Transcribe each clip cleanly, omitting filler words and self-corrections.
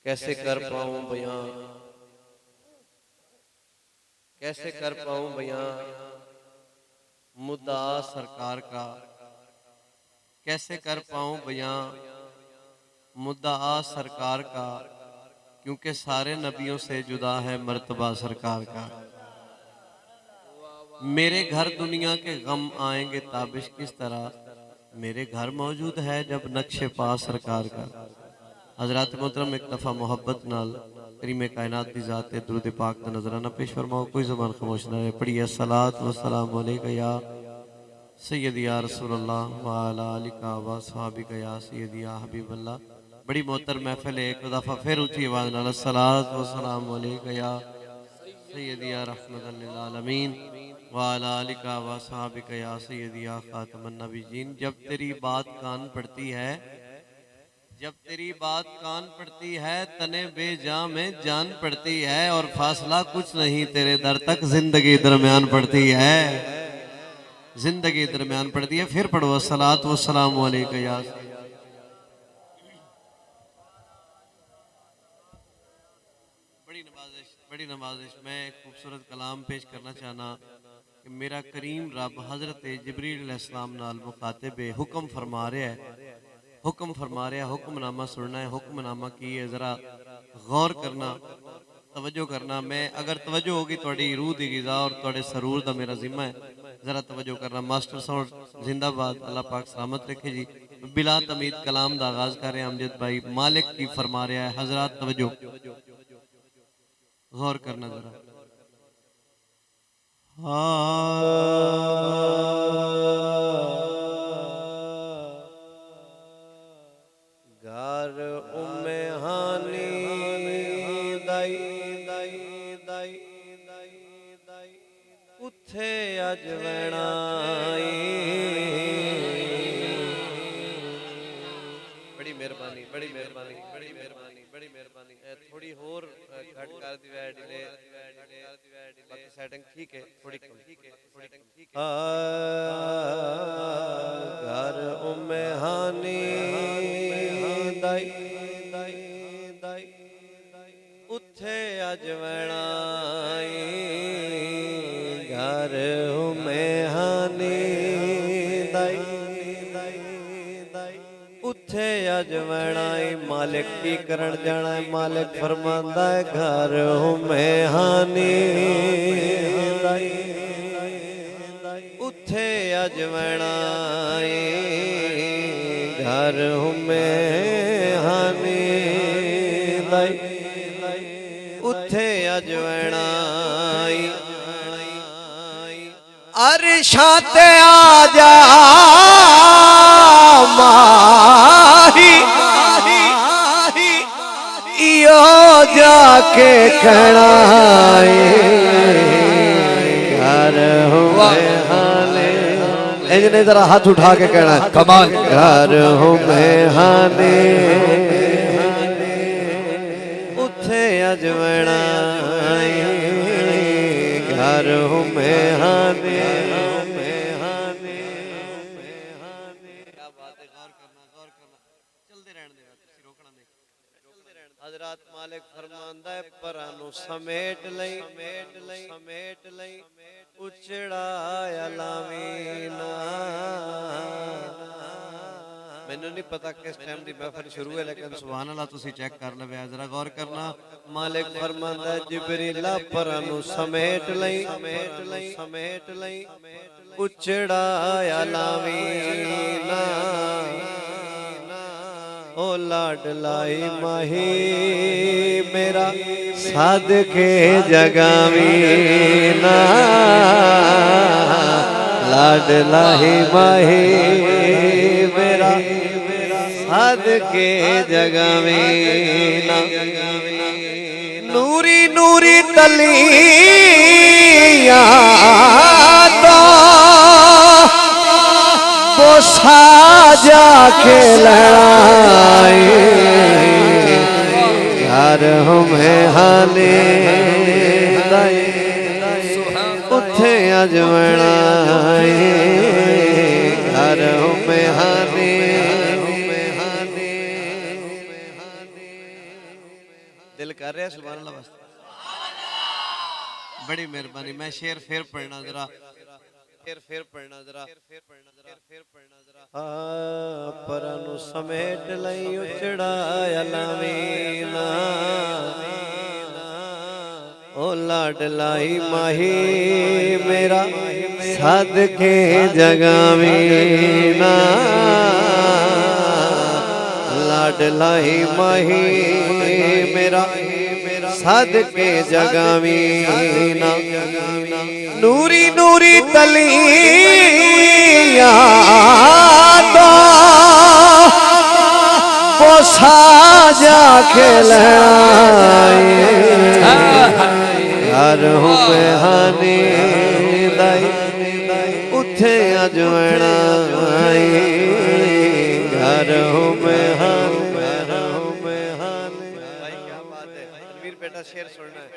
कैसे कर पाऊं बयां, कैसे कर पाऊं बयां मुद्दा सरकार का, कैसे कर पाऊं बयां मुद्दा सरकार का, क्योंकि सारे नबियों से जुदा है मर्तबा सरकार का। मेरे घर दुनिया के गम आएंगे ताबिश किस तरह, मेरे घर मौजूद है जब नक्शे पा सरकार का। हजरात मोहतरम एक दफ़ा मोहब्बत नाल करीम कायनात दी ज़ात ते दुरूद पाक दा नजराना पेश फरमाओ। कोई ज़बान खामोश ना रहे। पढ़िए सलात व सलाम अलैका या सैयदी या रसूल अल्लाह व अला आलिका व सहाबिका या सैयदी या हबीब अल्लाह। बड़ी मोहतर महफिल है, एक दफ़ा फिर ऊंची आवाज़ नाल सलात व सलाम अलैका या सैयदी या रहमतल लिल आलमीन व अला आलिका व सहाबिका या सैयदी या खातमन नबीयीन। जब तेरी बात कान पड़ती है, जब तेरी बात कान पड़ती है, तने बेजा में जान पड़ती है, और फासला कुछ नहीं तेरे दर तक जिंदगी दरमियान पड़ती है, जिंदगी दरमियान पड़ती है। फिर पढ़ो सलात व सलाम अलैका या। बड़ी नवाजिश मैं एक खूबसूरत कलाम पेश करना चाहना कि मेरा करीम रब हजरत जिब्रील अलैहिस्सलाम नाल मुखातिब है, हुक्म फरमा रहा है, हुक्म फरमा रहा है, हुक्मनामा सुनना है। हुक्मनामा की है, जरा गौर करना, तवज्जो करना। मैं अगर तवज्जो होगी थोड़ी रूह दी गिज़ा और थोड़े सरूर दा मेरा जिम्मा है, जरा तवज्जो करना। मास्टर साउंड जिंदाबाद, अल्लाह पाक सलामत रखे जी। बिला तमीद कलाम दा आगाज कर रहे हैं अमजद भाई। मालिक की फरमा रहा है, हजरात तवज्जो गौर करना जरा। घर उम्मे हानी दाई दाई दाई दाई उथे अज वैणाई। बड़ी मेहरबानी, बड़ी मेहरबानी, बड़ी मेहरबानी, बड़ी मेहरबानी। थोड़ी होर घट कर दी वै डिले, बाकी सेटिंग ठीक है, थोड़ी कम ठीक है, थोड़ी कम ठीक है। घर उम्मे हानी दाई दाई दाई उथे अज वैणाई। घर उम्मे हानी दाई दाई दाई उथे अज वैणाई। मालिक की करण जाना है, मालिक फरमांदा है घर उम्मे हानी दाई उथे अज वैणाई। घर उम्मे हानी दाई उथे अज वैणाई। अरशां ते आ जा माही, इयो जाके कहना घर हुए हाने। इन्हें जरा हाथ उठा के कहना कमाल। घर हुए हाने उथे अज वैणाई। घर हुए हाने हजरात मालिक फरमांदा है परानू समेट लई, समेट लई उचड़ा लावीना। मैनू नहीं पता किस टाइम की महफिल शुरू है, लेकिन सुभान अल्लाह तुसी चेक कर लवे, जरा गौर करना। मालिक फरमांदा है जिब्रीला परानू समेट लई, समेट लई, समेट लई उचड़ा लावीना। ओ लाडलाई माही मेरा सदके जगावीना। लाडलाई माही मेरा सदके जगावीना। नूरी नूरी तलियां तो वो साजा के लड़ाई। घर हमें हाने दाई उथे अज वैणाई। घर हमें हाने कर रहा सुभान अल्लाह बस बड़ी मेहरबानी मैं शेर फिर पढ़ना जरा फिर पढ़ना जरा परानु समेट लई उचड़ाया लावीना ओ लाडलाई माही मेरा सदके जगावीना लाडलाई माही मेरा सदके जगावीना नूरी नूरी तलिया तो वो साजा खिलाए यार हूँ मैं हानी दाई उठे अजवना यार हूँ मैं बेटा शेर सुनना है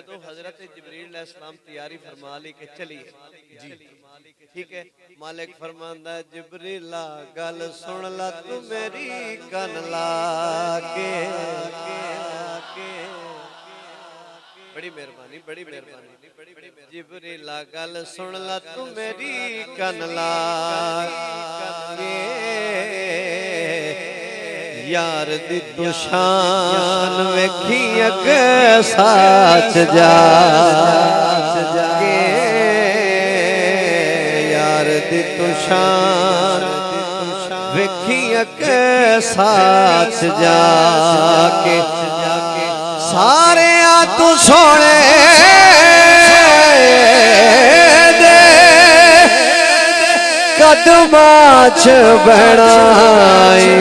तो हजरत जिब्रील अलैहिस्सलाम तैयारी फरमा ली के चलिए जी ठीक है मालिक फरमांदा जिब्रीला गल सुन ला तू मेरी कन ला के बड़ी मेहरबानी जिब्रीला गल सुन ला तू मेरी कन ला के यार दी तू शान वेखी अगे साच जा यार दी तू शान वेखी अगे साच जा के सारे आ तू सोने दे कदमां च बनाए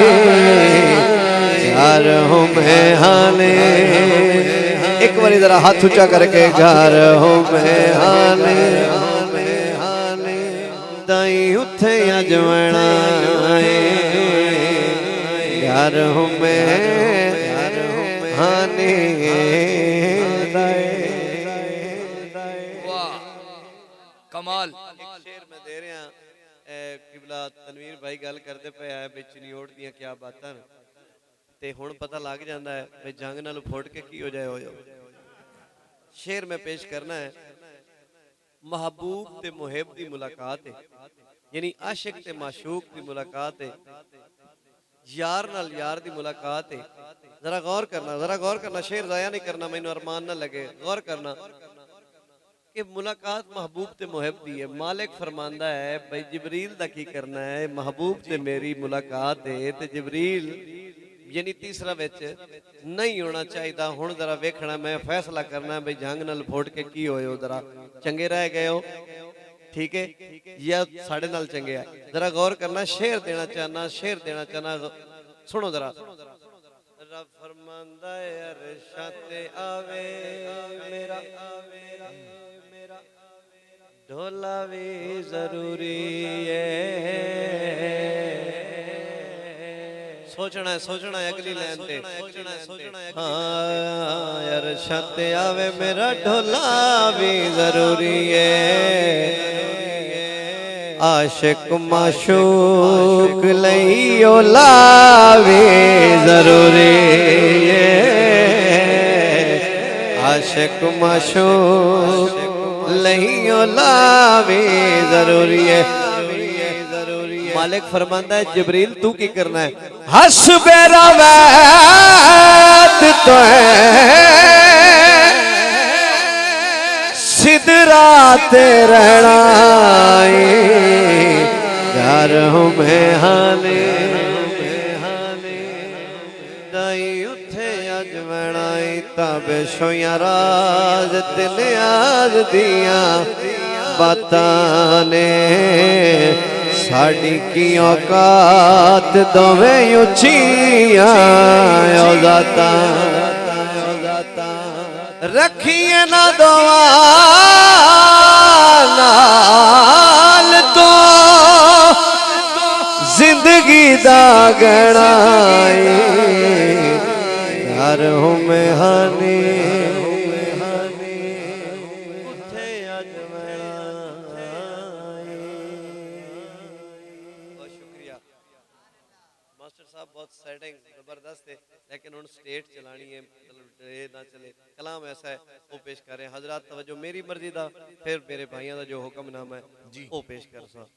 घर हूँ मैं हाने एक बारी जरा हाथ ऊंचा करके घर हूँ मैं हाने दाई उठे अजवना घर हूँ मैं हाने कमाल शेर में दे रहे हैं किबला तनवीर भाई गल करते पे है बिच नियोड़ दियां क्या बातां ते हुण पता लग जाता है भाई जंग नाल फुट के की हो जाए शेर में पेश करना है महबूब ते मुहिब दी मुलाकात है यानी आशिक ते माशूक दी मुलाकात है यार नाल यार दी मुलाकात है जरा गौर करना शेर जाया नहीं करना मैनू अरमान ना लगे गौर करना कि मुलाकात महबूब ते मुहिब दी है मालिक फरमांदा है भाई जिब्रील दा की करना है महबूब ते मेरी मुलाकात है ते जिब्रील यानी तीसरा विच नहीं होना चाहिए हुण जरा वेखना मैं फैसला करना भाई जंग नाल फोड़ के की होए जरा चंगे रह गए हो ठीक है या साढ़े नाल चंगे है जरा गौर करना शेर देना चाहना सुनो जरा रब फरमांदा है अरशां ते आवे मेरा ढोला भी जरूरी है सोचना है अगली लाइन पे हाँ यार छत आवे मेरा ढोला भी जरूरी है आशिक माशूक लइयो लावे जरूरी है आशिक माशूक लइयो लावे जरूरी है मालिक फरमांदा है जिब्रील तू की करना है हस बेरा वैद तो सिदरा ते रहना घर हूँ मैं हाने दाई उठे अज बनाई ताबे सोया राज तिले आज दिया बातां ने साड़ी की औकात दोवें उचियां औजाता रखिए ना दुआ नाल तो जिंदगी दा गणाए घर हूँ मैं हानी मास्टर साहब बहुत सेटिंग जबरदस्त है, लेकिन हुन स्टेट चलानी है, मतलब ये ना चले। कलाम ऐसा है वो पेश कर रहे हैं हजरत। तवज्जो मेरी मर्जी दा, फिर मेरे भाइयों का जो हुक्मनामा है जी। वो पेश कर सा।